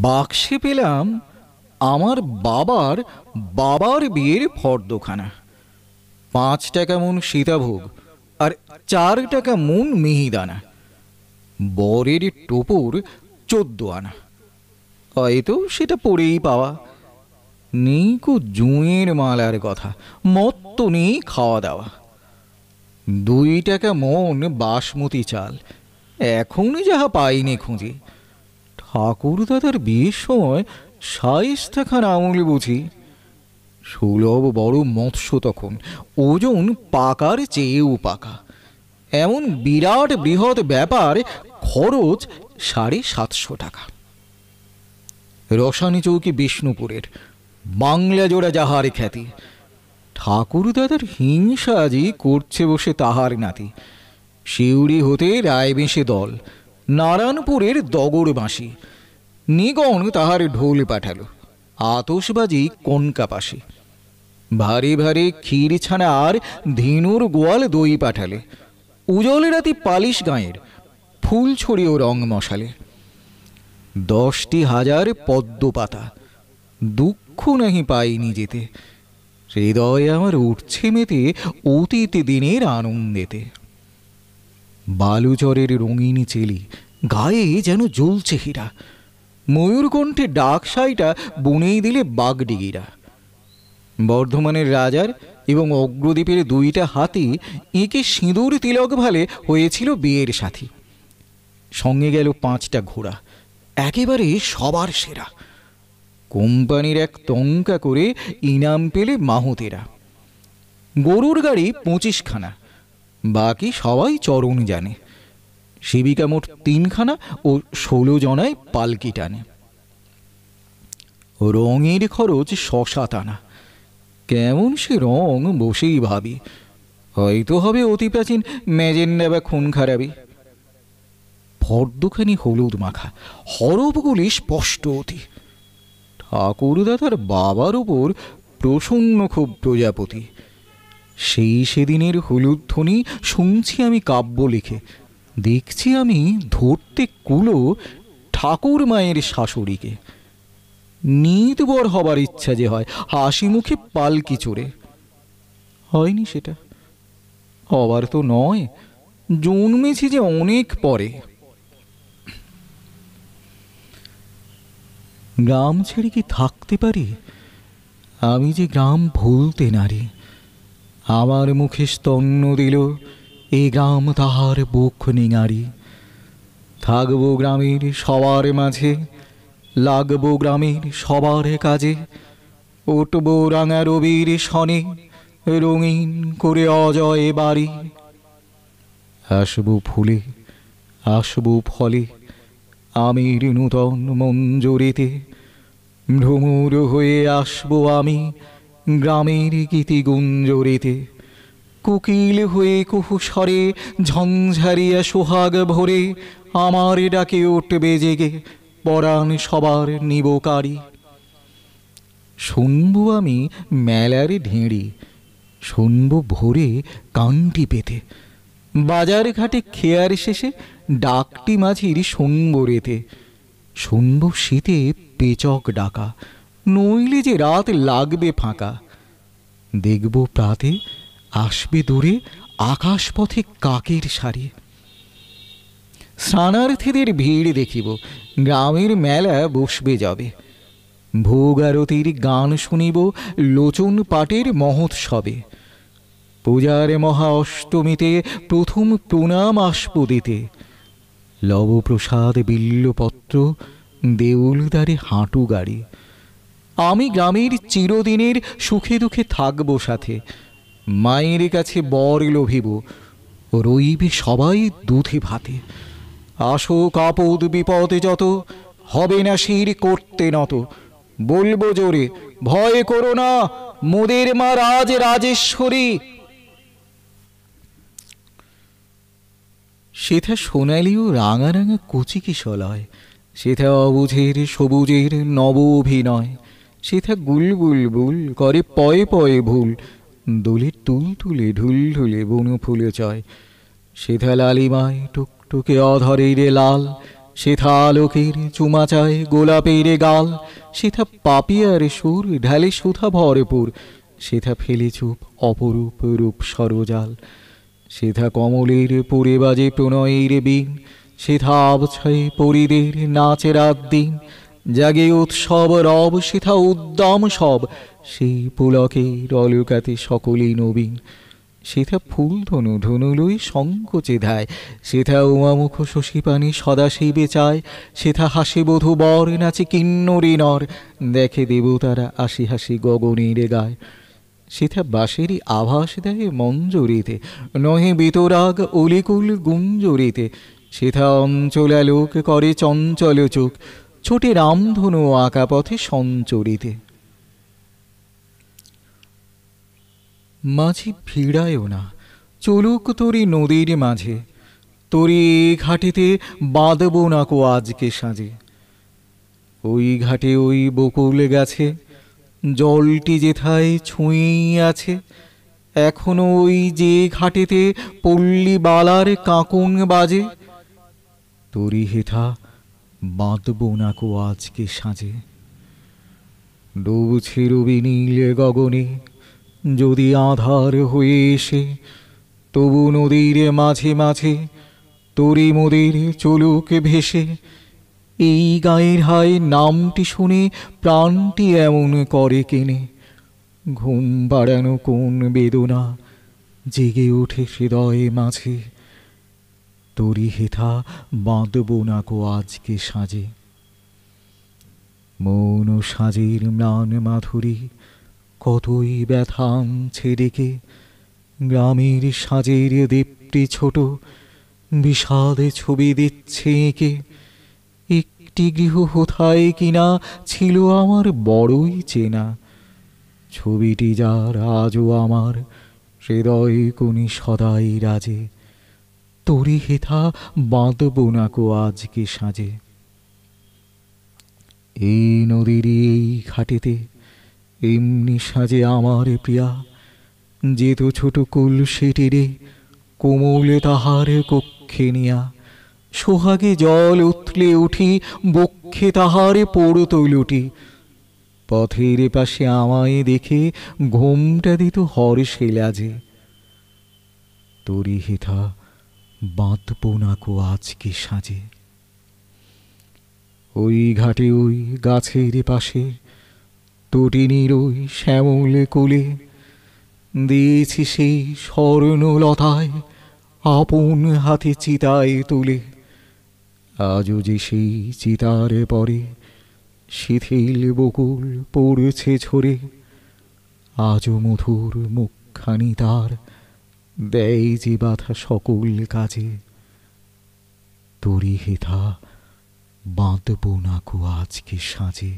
বাক্সে পেলাম আমার বাবার বাবার বিয়ের ফর্দখানা। 5 টাকা মন সীতাভোগ আর 4 টাকা মন মিহিদানা। বরের টোপর 14 আনা। হয়তো সেটা পরেই পাওয়া। নেই কো জুঁয়ের মালার কথা, মত তো নেই খাওয়া দাওয়া। 2 টাকা মন বাসমতি চাল, এখন যাহা পাইনি খুঁজি। ঠাকুর দাদার বিয়ের সময় শায়েস্তা খান আমলে বুঝি। সুলভ বড় মৎস্য তখন, ওজন পাকার চেয়েও পাকা। এমন বিরাট বৃহৎ ব্যাপার, খরচ 750 টাকা। রসানী চৌকি বিষ্ণুপুরের, বাংলা জোড়া যাহার খ্যাতি। ঠাকুর দাদার হিংসা আজি করছে বসে তাহার নাতি। শিউড়ি হতে রায়বেশে দল, নারায়ণপুরের দগড় বাঁশি। নিগণ তাহার ঢোল পাঠালো, আতসবাজি কনকা পাশে। ভারী ভারী ক্ষীর ছানা আর ধিনুর গোয়াল দই পাঠালে। উজল রাতি পালিশ গাঁয়ের, ফুল ছড়িয়েও রং মশালে। 10টি হাজার পদ্ম পাতা, দুঃখ নাহি পাইনি যেতে। হৃদয় আমার উঠছে মেতে অতীত দিনের আনন্দেতে। বালুচরের রঙিনী চেলি, গায়ে যেন জ্বলছে হীরা। ময়ূরকণ্ঠে ডাক সাইটা বুনেই দিলে বাগডিগিরা। বর্ধমানের রাজার এবং অগ্রদ্বীপের 2টা হাতি এঁকে সিঁদুর তিলক ভালে হয়েছিল বিয়ের সাথী। সঙ্গে গেল 5টা ঘোড়া, একেবারে সবার সেরা। কোম্পানির এক টঙ্কা করে ইনাম পেলে মাহুতেরা। গরুর গাড়ি 25 খানা, বাকি সবাই চরণ জানে। শিবিকা মোট 3 খানা ও 16 জনায় পালকি টানে। রঙের খরচ 6-7 আনা। কেমন সে রং বসেই ভাবি, হয়তো হবে অতি প্রাচীন ম্যাজেন্ডা বা খুন খারাপি। ফর্দখানি হলুদ মাখা, হরফগুলি স্পষ্ট অতি। ঠাকুরদাদার বাবার উপর প্রসন্ন খুব প্রজাপতি। সেদিনের হলুদ ধ্বনি শুনছি আমি কাব্য লিখে। দেখছি আমি ধরতে কুলো ঠাকুর মায়ের শাশুড়িকে। নিতবর হবার ইচ্ছা যে হয়, হাসি মুখে পালকি চড়ে। হয়নি সেটা, হবার তো নয়, জন্মেছি যে অনেক পরে। গ্রাম ছেড়ে কি থাকতে পারি? আমি যে গ্রাম ভুলতে নারি। আমার মুখে স্তন্য দিল এ গ্রাম তাহার বুক নিঙারি। থাকবো গ্রামের সবার মাঝে, লাগবো গ্রামের সবার কাজে। উঠবো রাঙা রবির সনে, রঙিন করে অজয় বাড়ি। আসবো ফুলে, আসবো ফলে, আমির নূতন মঞ্জুরিতে। ভ্রমর হয়ে আসবো আমি গ্রামের গীতি গুঞ্জরিতে। কোকিল হয়ে কুহু স্বরে ঝঞ্ঝারিয়া সোহাগ ভরে। আমার ডাকে উঠবে জেগে পরাণ সবার নিবকারী। শুনবো আমি মেলার ঢেঁড়ি, শুনবো ভোরে কান্টি পেতে। বাজার ঘাটে খেয়ার শেষে ডাকটি মাঝির শুনবো রেতে। শুনবো শীতে পেচক ডাকা, নইলে যে রাত লাগবে ফাঁকা। দেখব প্রাতে আসবে দূরে আকাশপথে কাকের সারি। স্নানার্থীদের ভিড় দেখিব, গ্রামের মেলা বসবে যাবে। ভোগ আরতির গান শুনিব লোচন পাটের মহোৎসবে। পূজার মহা অষ্টমীতে প্রথম প্রণাম আসবো দিতে। লবপ্রসাদ বিল্লপত্র দেউলদারে হাঁটু গাড়ি। আমি গ্রামের চিরদিনের সুখে দুঃখে থাকবো সাথে। মায়ের কাছে বর লোভিব, রইবে সবাই দুধে ভাতে। আসো কাপদ বিপদ যত, হবে না শির করতে নত। বলবো জোরে ভয় করো না, মোদের মা রাজ রাজেশ্বরী। সেথা সোনালি ও রাঙা রাঙা কচি কিশলয়। সেথা অবুঝের সবুজের নব অভিনয়। সেথা গুল বুলবুল করে পয়ে পয়ে ভুল। দোলে তুল তুলে ঢুল ঢুলে বন ফুলে চয়। সেথা লালিমায় টুকটুকে অধরের লাল। সেথা আলোকের চুমা চায় গোলাপের গাল, সেথা পাপিয়ার সুর ঢালে সুধা ভরপুর, সেথা ফেলে চুপ অপরূপ রূপ সরজাল, সেথা কমলের পুরে বাজে প্রণয়ের বিন, সেথা আবছায় পরিদের নাচে রাত দিন, জাগে উৎসব রব সেথা উদ্দাম সব, সেই পুলকের অলকাতে সকলেই নবীন, সেথা ফুল ধনু ধনু লই সংকোচে ধায়, সেথা উমামুখ শশীপানি সদাশিবে চায়, সেথা হাসি বধূ বর নাচে কিন্নরী নর, দেখে দেবতারা আসি হাসি গগনের গায়, সেথা বাঁশেরই আভাস দেয় মঞ্জরিতে, নহে বিতরাগ অলিকুল গুঞ্জরিতে, সেথা অঞ্চলালোক করে চঞ্চল চোখ, ছোটে রামধনু আঁকা পথে সঞ্চরিতে। মাঝি ভিড়ায়ও না, চলুক তোরি নদীর মাঝে, তোরি এ ঘাটেতে বাঁধব না কো আজকে সাজে, ওই ঘাটে ওই বকুল গাছে জলটি যেথায় ছুঁয়েই আছে, এখনো ওই যে ঘাটেতে পল্লী বালার কাঁকুন বাজে, তোরি হেথা বাঁধব না কো আজকে সাজে। ডুবছে রবি নীল গগনে যদি আধার হয়ে এসে, তবু নদীর মাঝে মাঝে তরি মোদের চলুক ভেসে, এই গায়ের হায় নামটি শুনে প্রাণটি এমন করে কেনে, ঘুম বাড়ানো কোন বেদনা জেগে ওঠে হৃদয়ে মাঝে, তরি হেথা বাঁধব না কো আজকে সাজে। মৌন সাজের ম্লান মাধুরী কতই ব্যথা আনছে ডেকে, গ্রামের সাজের দীপ্তি ছোট বিষাদে ছবি দিচ্ছে এঁকে, একটি গৃহ কোথায় কিনা ছিল আমার বড়ই চেনা, ছবিটি যার আজও আমার হৃদয় কোনি সদাই রাজে, তোরি হেথা বাঁধব না কো আজকে সাজে। এই নদীর এই ঘাটেতে এমনি সাজে আমার প্রিয়া, যেত ছোট কুল সেটিরে কোমল তাহার কক্ষে নিয়া, সোহাগে জল উথলে উঠি বক্ষে তাহার পড়ত লুটি, পথের পাশে আমায় দেখে ঘোমটা দিত হর্ষে লাজে, তোরি হেথা বাঁধব না কো আজকে সাজে। ওই ঘাটে ওই গাছের পাশে তটিনীর ওই শ্যামল কোলে, দিয়েছি সেই স্বর্ণলতায় আপন হাতে চিতায় তুলে, আজও যে সেই চিতার পরে শিথিল বকুল পড়েছে ঝরে, আজও মধুর মুখখানি তার দেয় যে বাধা সকল কাজে, তোরি হেথা বাঁধব না কো আজকে সাজে।